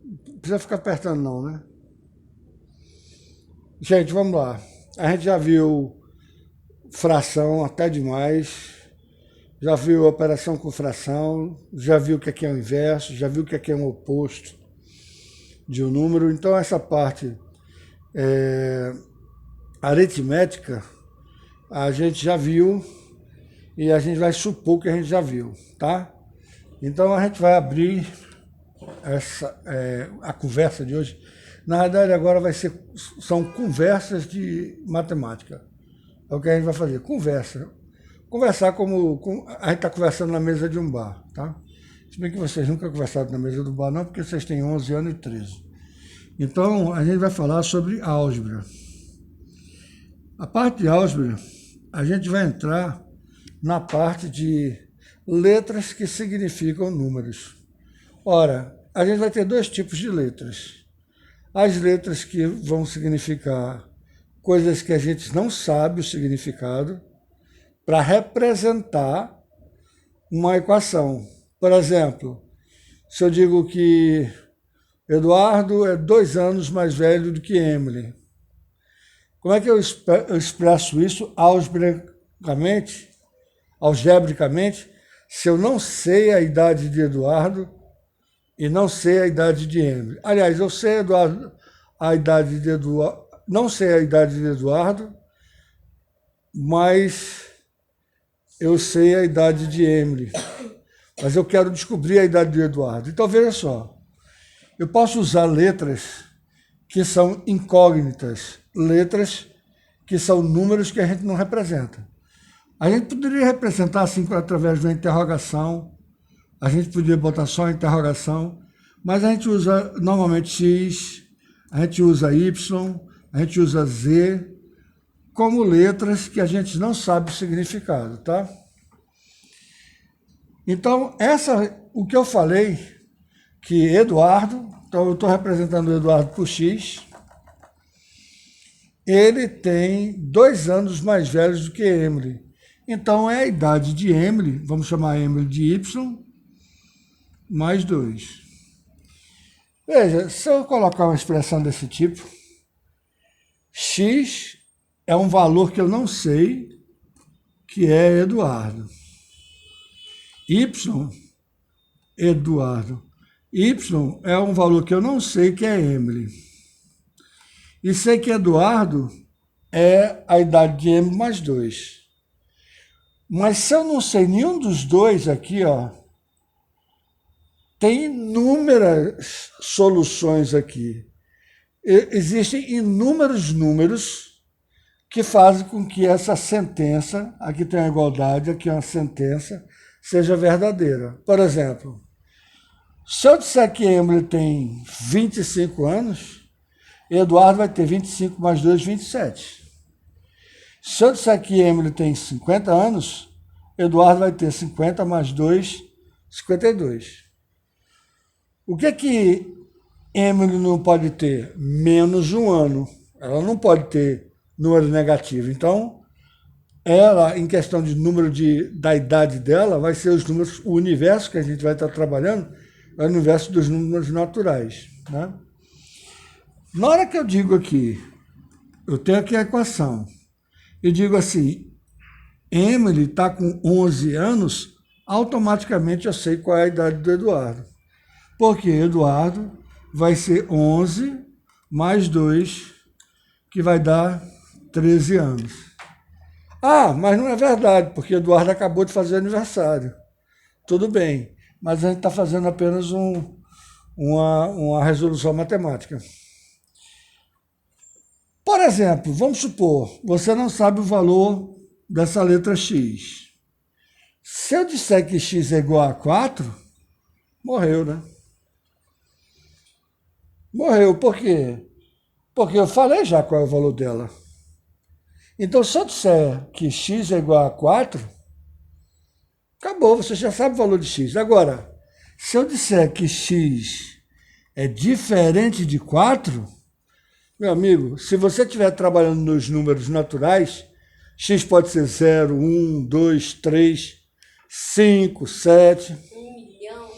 Não precisa ficar apertando não, né? Gente, vamos lá. A gente já viu fração até demais, já viu operação com fração, já viu o que é o inverso, já viu o que é um oposto de um número. Então essa parte aritmética a gente já viu e a gente vai supor que a gente já viu, tá? Então a gente vai abrir a conversa de hoje. Na verdade agora são conversas de matemática. É o que a gente vai fazer, conversa. Conversar como a gente está conversando na mesa de um bar, tá? Se bem que vocês nunca conversaram na mesa do bar, não, porque vocês têm 11 anos e 13. Então, a gente vai falar sobre álgebra. A parte de álgebra, a gente vai entrar na parte de letras que significam números. Ora, a gente vai ter dois tipos de letras. As letras que vão significar coisas que a gente não sabe o significado, para representar uma equação. Por exemplo, se eu digo que Eduardo é 2 anos mais velho do que Emily, como é que eu expresso isso algebricamente, se eu não sei a idade de Eduardo e não sei a idade de Emily? Aliás, eu sei a idade de Eduardo, não sei a idade de Eduardo, mas eu sei a idade de Emily, mas eu quero descobrir a idade de Eduardo. Então, veja só, eu posso usar letras que são incógnitas, letras que são números que a gente não representa. A gente poderia representar assim através de uma interrogação, a gente poderia botar só a interrogação, mas a gente usa normalmente X, a gente usa Y, a gente usa Z, como letras que a gente não sabe o significado, tá? Então, o que eu falei, que Eduardo, então eu estou representando o Eduardo por X, ele tem 2 anos mais velho do que Emily. Então, é a idade de Emily, vamos chamar Emily de Y, mais 2. Veja, se eu colocar uma expressão desse tipo, X é um valor que eu não sei, que é Eduardo. Y, Eduardo. Y é um valor que eu não sei, que é Emily. E sei que Eduardo é a idade de Emily mais 2. Mas se eu não sei nenhum dos dois aqui, ó, tem inúmeras soluções aqui. Existem inúmeros números que fazem com que essa sentença, aqui tem uma igualdade, aqui é uma sentença, seja verdadeira. Por exemplo, se eu disser que Emily tem 25 anos, Eduardo vai ter 25 mais 2, 27. Se eu disser que Emily tem 50 anos, Eduardo vai ter 50 mais 2, 52. O que Emily não pode ter? Menos 1 ano. Ela não pode ter número negativo. Então, ela, em questão de número da idade dela, vai ser os números, o universo que a gente vai estar trabalhando, é o universo dos números naturais, né? Na hora que eu digo aqui, eu tenho aqui a equação, e digo assim, Emily está com 11 anos, automaticamente eu sei qual é a idade do Eduardo. Porque Eduardo vai ser 11 mais 2, que vai dar 13 anos. Ah, mas não é verdade, porque Eduardo acabou de fazer aniversário. Tudo bem, mas a gente está fazendo apenas uma resolução matemática. Por exemplo, vamos supor, você não sabe o valor dessa letra X. Se eu disser que X é igual a 4, morreu, né? Morreu, por quê? Porque eu falei já qual é o valor dela. Então, se eu disser que X é igual a 4, acabou, você já sabe o valor de X. Agora, se eu disser que X é diferente de 4, meu amigo, se você estiver trabalhando nos números naturais, X pode ser 0, 1, 2, 3, 5, 7. 1 milhão.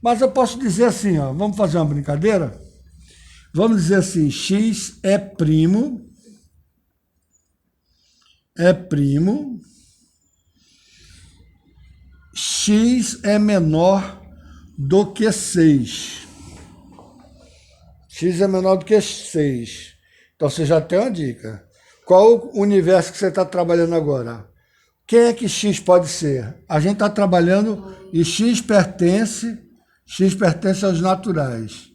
Mas eu posso dizer assim, ó, vamos fazer uma brincadeira? Vamos dizer assim, x é primo, x é menor do que 6. X é menor do que 6. Então você já tem uma dica. Qual o universo que você está trabalhando agora? Quem é que x pode ser? A gente está trabalhando e x pertence aos naturais.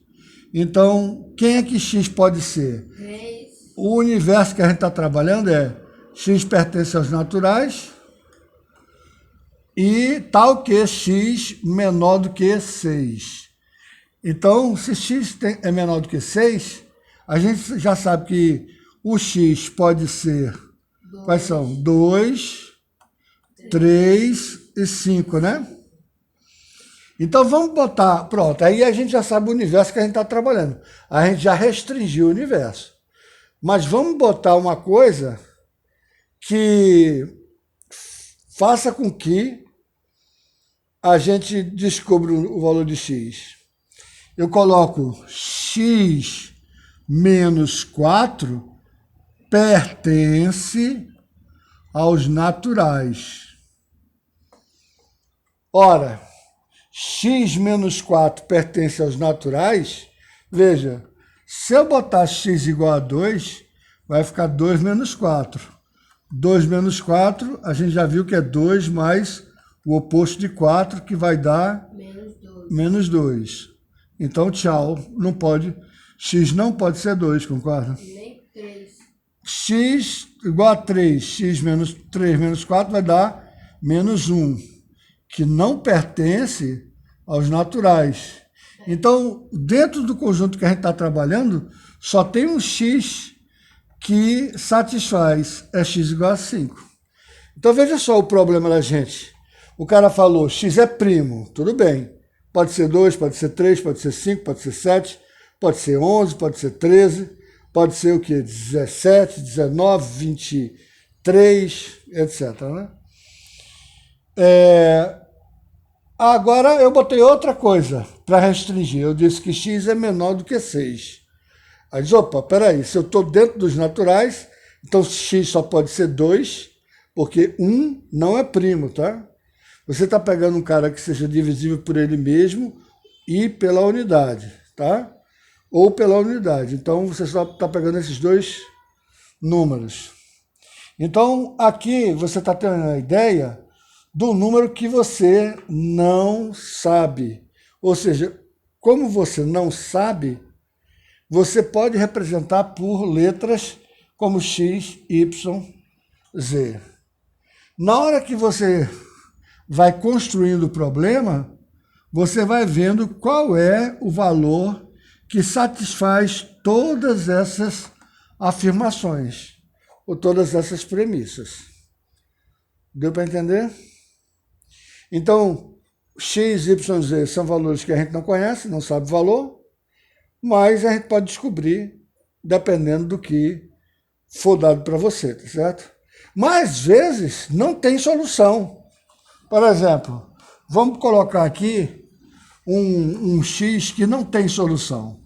Então, quem é que x pode ser? 3. O universo que a gente está trabalhando é x pertence aos naturais e tal que x menor do que 6. Então, se x é menor do que 6, a gente já sabe que o x pode ser, quais são? 2, 3 e 5, né? Então vamos botar, pronto, aí a gente já sabe o universo que a gente está trabalhando. A gente já restringiu o universo. Mas vamos botar uma coisa que faça com que a gente descubra o valor de x. Eu coloco x menos 4 pertence aos naturais. Ora, x menos 4 pertence aos naturais, veja, se eu botar x igual a 2, vai ficar 2 menos 4. 2 menos 4, a gente já viu que é 2 mais o oposto de 4, que vai dar menos 2. Então, tchau, não pode, x não pode ser 2, concorda? Nem 3. X igual a 3, x menos 3 menos 4 vai dar menos 1, que não pertence aos naturais. Então, dentro do conjunto que a gente está trabalhando, só tem um x que satisfaz, é x igual a 5. Então, veja só o problema da gente. O cara falou, x é primo, tudo bem. Pode ser 2, pode ser 3, pode ser 5, pode ser 7, pode ser 11, pode ser 13, pode ser o quê? 17, 19, 23, etc. Né? Agora eu botei outra coisa para restringir. Eu disse que x é menor do que 6. Aí diz, opa, peraí, se eu estou dentro dos naturais, então x só pode ser 2, porque 1 não é primo, tá? Você está pegando um cara que seja divisível por ele mesmo e pela unidade, tá? Ou pela unidade. Então, você só está pegando esses dois números. Então, aqui você está tendo a ideia do número que você não sabe. Ou seja, como você não sabe, você pode representar por letras como x, y, z. Na hora que você vai construindo o problema, você vai vendo qual é o valor que satisfaz todas essas afirmações, ou todas essas premissas. Deu para entender? Então, x, y, z são valores que a gente não conhece, não sabe o valor, mas a gente pode descobrir dependendo do que for dado para você, tá certo? Mas, às vezes, não tem solução. Por exemplo, vamos colocar aqui um x que não tem solução.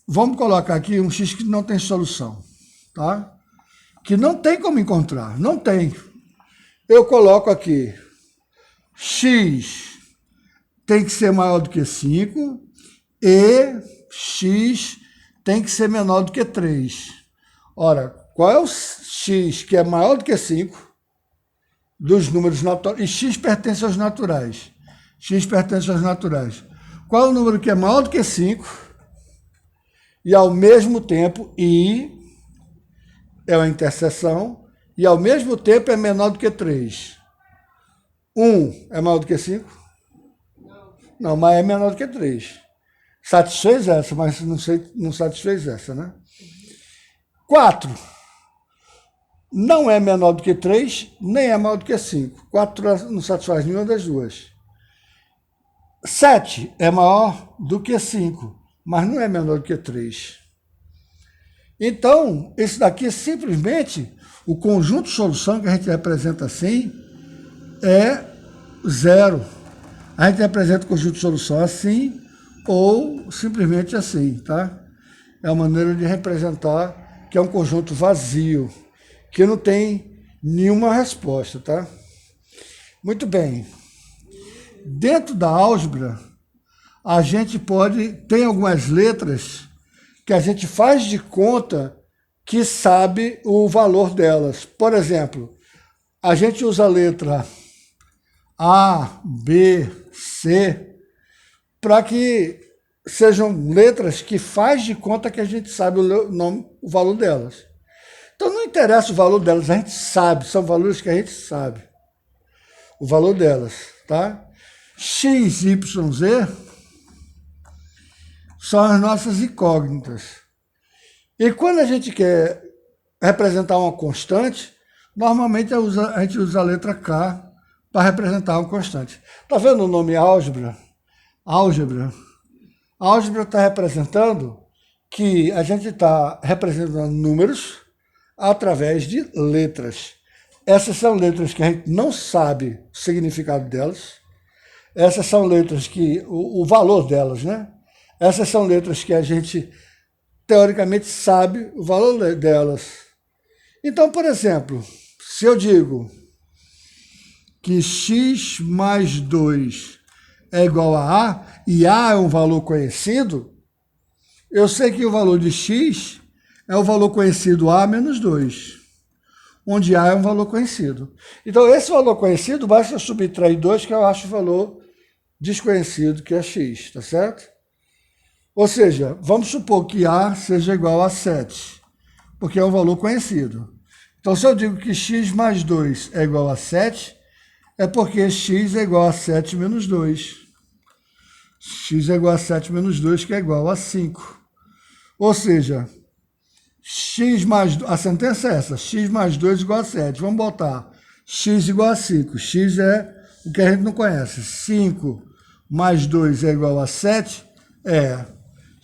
Vamos colocar aqui um x que não tem solução, tá? Que não tem como encontrar, não tem. Eu coloco aqui x tem que ser maior do que 5 e x tem que ser menor do que 3. Ora, qual é o x que é maior do que 5 dos números naturais? E x pertence aos naturais. X pertence aos naturais. Qual é o número que é maior do que 5 e ao mesmo tempo i é uma interseção e ao mesmo tempo é menor do que 3? 1 é maior do que 5? Não, mas é menor do que 3. Satisfez essa, mas não satisfez essa, né? 4 não é menor do que 3, nem é maior do que 5. 4 não satisfaz nenhuma das duas. 7 é maior do que 5, mas não é menor do que 3. Então, esse daqui é simplesmente o conjunto de solução que a gente representa assim é 0. A gente representa o conjunto de solução assim ou simplesmente assim, tá? É a maneira de representar que é um conjunto vazio, que não tem nenhuma resposta, tá? Muito bem. Dentro da álgebra, a gente tem algumas letras que a gente faz de conta que sabe o valor delas. Por exemplo, a gente usa a letra A, B, C, para que sejam letras que faz de conta que a gente sabe o valor delas. Então não interessa o valor delas, a gente sabe, são valores que a gente sabe o valor delas, tá? X, Y, Z são as nossas incógnitas. E quando a gente quer representar uma constante, normalmente a gente usa a letra K para representar uma constante. Está vendo o nome álgebra? Álgebra. Álgebra está representando que a gente está representando números através de letras. Essas são letras que a gente não sabe o significado delas. Essas são letras que o valor delas, né? Essas são letras que a gente teoricamente sabe o valor delas. Então, por exemplo, se eu digo que x mais 2 é igual a A, e A é um valor conhecido, eu sei que o valor de x é o valor conhecido A menos 2, onde A é um valor conhecido. Então, esse valor conhecido, basta eu subtrair 2, que eu acho o valor desconhecido, que é x, tá certo? Ou seja, vamos supor que A seja igual a 7, porque é um valor conhecido. Então, se eu digo que x mais 2 é igual a 7, é porque x é igual a 7 menos 2. X é igual a 7 menos 2, que é igual a 5. Ou seja, a sentença é essa, x mais 2 igual a 7. Vamos botar x igual a 5. X é o que a gente não conhece. 5 mais 2 é igual a 7.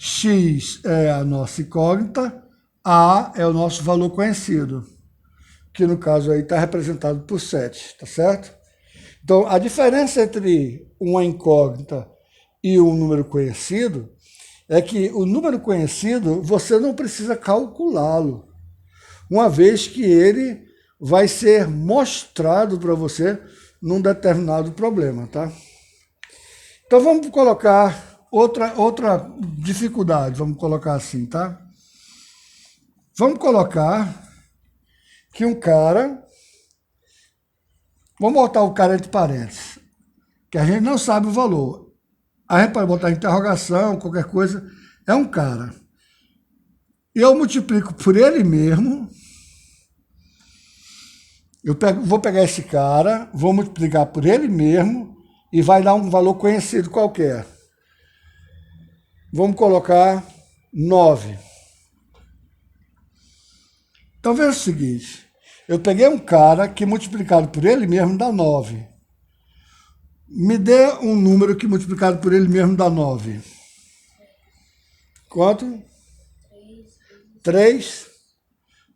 X é a nossa incógnita, A é o nosso valor conhecido, que no caso aí está representado por 7, tá certo? Então, a diferença entre uma incógnita e um número conhecido é que o número conhecido você não precisa calculá-lo, uma vez que ele vai ser mostrado para você num determinado problema, tá? Então vamos colocar outra dificuldade, vamos colocar assim, tá? Vamos colocar que um cara, vamos botar o cara entre parênteses, que a gente não sabe o valor. A gente pode botar interrogação, qualquer coisa, é um cara. E eu multiplico por ele mesmo, vou pegar esse cara, vou multiplicar por ele mesmo e vai dar um valor conhecido qualquer. Vamos colocar 9. Então veja o seguinte, eu peguei um cara que multiplicado por ele mesmo dá 9. Me dê um número que multiplicado por ele mesmo dá 9. Quanto? 3.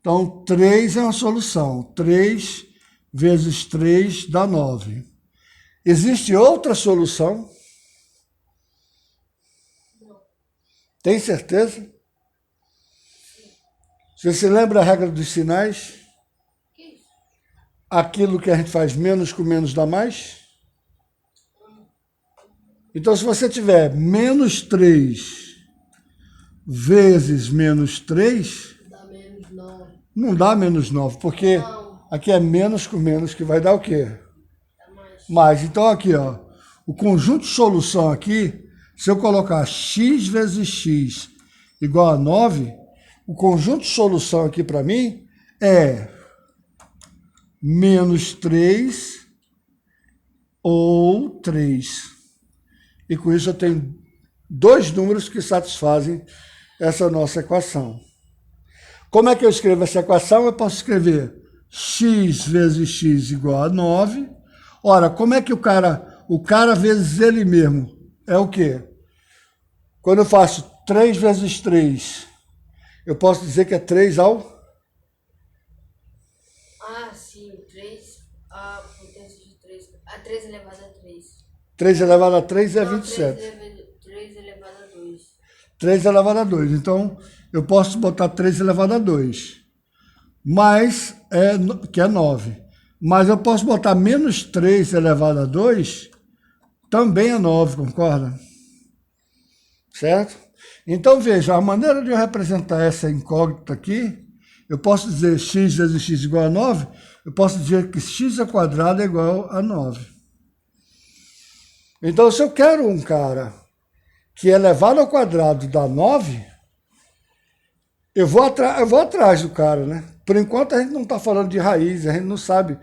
Então 3 é uma solução. 3 vezes 3 dá 9. Existe outra solução? Tem certeza? Você se lembra a regra dos sinais? Aquilo que a gente faz menos com menos dá mais? Então, se você tiver menos 3 vezes menos 3, dá menos 9. Não dá menos 9, porque aqui é menos com menos, que vai dar o quê? Dá mais. Mais. Então, aqui, ó, o conjunto de solução aqui, se eu colocar x vezes x igual a 9, o conjunto de solução aqui para mim é menos 3 ou 3. E com isso eu tenho dois números que satisfazem essa nossa equação. Como é que eu escrevo essa equação? Eu posso escrever x vezes x igual a 9. Ora, como é que o cara vezes ele mesmo é o quê? Quando eu faço 3 vezes 3, eu posso dizer que é 3 ao... Ah, sim, 3. A potência de 3. A 3 elevado a 3. 3 elevado a 3 é Não, 27. 3 elevado a 2. 3 elevado a 2. Então, eu posso botar 3 elevado a 2. Mais, que é 9. Mas eu posso botar menos 3 elevado a 2, também é 9, concorda? Certo? Então, veja, a maneira de eu representar essa incógnita aqui, eu posso dizer x vezes x igual a 9, eu posso dizer que x ao quadrado é igual a 9. Então, se eu quero um cara que elevado ao quadrado dá 9, eu vou atrás do cara, né? Por enquanto, a gente não está falando de raiz, a gente não sabe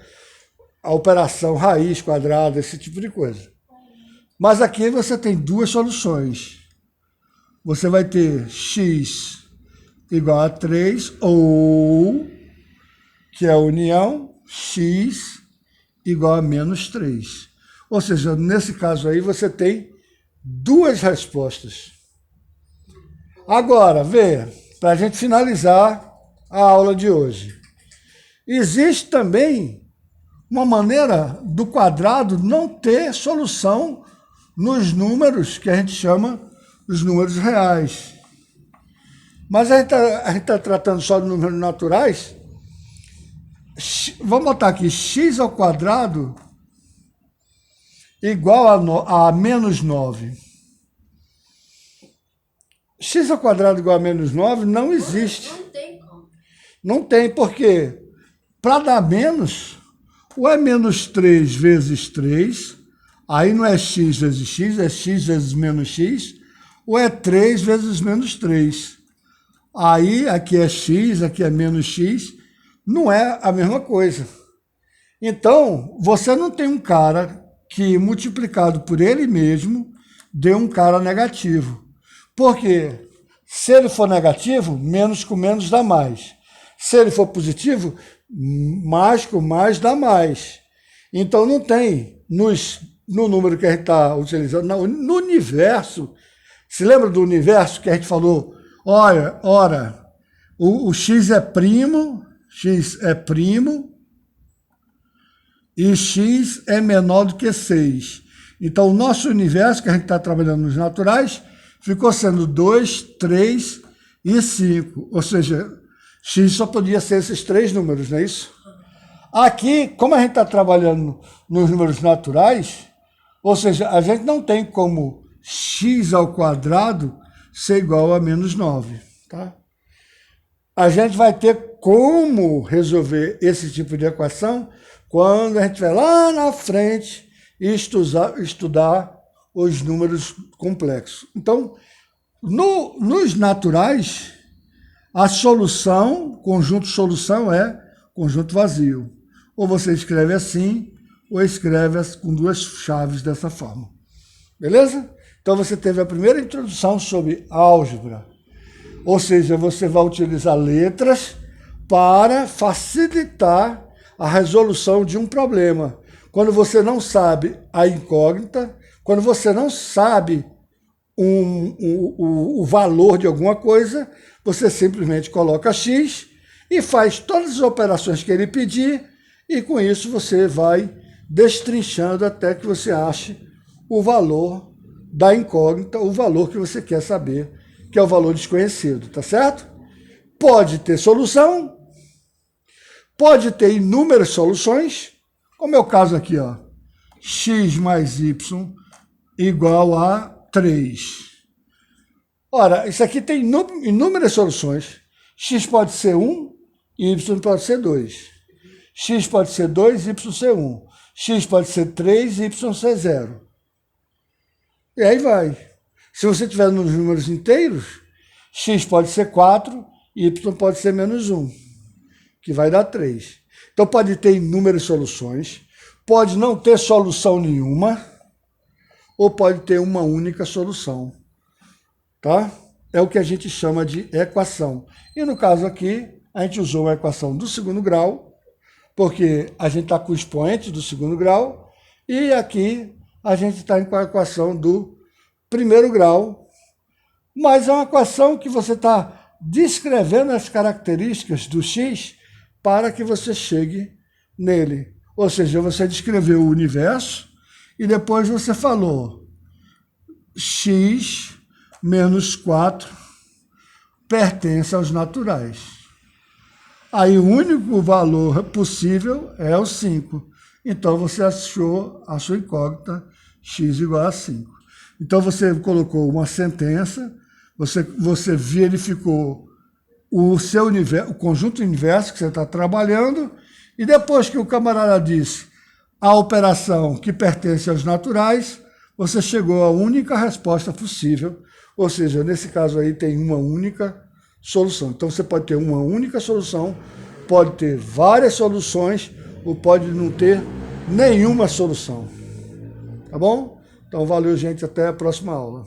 a operação raiz, quadrado, esse tipo de coisa. Mas aqui você tem duas soluções. Você vai ter x igual a 3, ou, que é a união, x igual a menos 3. Ou seja, nesse caso aí, você tem duas respostas. Agora, vê, para a gente finalizar a aula de hoje. Existe também uma maneira do quadrado não ter solução nos números que a gente chama os números reais. Mas a gente está tratando só de números naturais. Vamos botar aqui x ao quadrado igual a menos 9. X ao quadrado igual a menos 9 não existe. Não tem como. Não tem, porque para dar menos, ou é menos 3 vezes 3, aí não é x vezes x, é x vezes menos x, ou é 3 vezes menos 3. Aí aqui é x, aqui é menos x, não é a mesma coisa. Então, você não tem um cara que multiplicado por ele mesmo dê um cara negativo. Porque se ele for negativo, menos com menos dá mais. Se ele for positivo, mais com mais dá mais. Então não tem no número que a gente está utilizando, no universo. Se lembra do universo que a gente falou? Ora, o x é primo e x é menor do que 6. Então, o nosso universo, que a gente está trabalhando nos naturais, ficou sendo 2, 3 e 5. Ou seja, x só podia ser esses três números, não é isso? Aqui, como a gente está trabalhando nos números naturais, ou seja, a gente não tem como x ao quadrado ser igual a menos 9. Tá? A gente vai ter como resolver esse tipo de equação quando a gente vai lá na frente e estudar os números complexos. Então, nos naturais, a solução, conjunto solução é conjunto vazio. Ou você escreve assim, ou escreve com duas chaves dessa forma. Beleza? Então você teve a primeira introdução sobre álgebra. Ou seja, você vai utilizar letras para facilitar a resolução de um problema. Quando você não sabe a incógnita, quando você não sabe o valor de alguma coisa, você simplesmente coloca x e faz todas as operações que ele pedir, e com isso você vai destrinchando até que você ache o valor da incógnita, o valor que você quer saber, que é o valor desconhecido, tá certo? Pode ter solução, pode ter inúmeras soluções, como é o caso aqui, ó, x mais y igual a 3. Ora, isso aqui tem inúmeras soluções. X pode ser 1, y pode ser 2. X pode ser 2, y ser 1. X pode ser 3, y ser 0. E aí vai. Se você tiver nos números inteiros, x pode ser 4, y pode ser menos 1, que vai dar 3. Então pode ter inúmeras soluções, pode não ter solução nenhuma, ou pode ter uma única solução. Tá? É o que a gente chama de equação. E no caso aqui, a gente usou a equação do segundo grau, porque a gente está com o expoente do segundo grau, e aqui a gente está com a equação do primeiro grau, mas é uma equação que você está descrevendo as características do x para que você chegue nele. Ou seja, você descreveu o universo e depois você falou x menos 4 pertence aos naturais. Aí o único valor possível é o 5. Então você achou a sua incógnita x igual a 5. Então você colocou uma sentença, você verificou o seu universo, o conjunto inverso que você está trabalhando, e depois que o camarada disse a operação que pertence aos naturais, você chegou à única resposta possível, ou seja, nesse caso aí tem uma única solução. Então você pode ter uma única solução, pode ter várias soluções, ou pode não ter nenhuma solução. Tá bom? Então valeu, gente, até a próxima aula.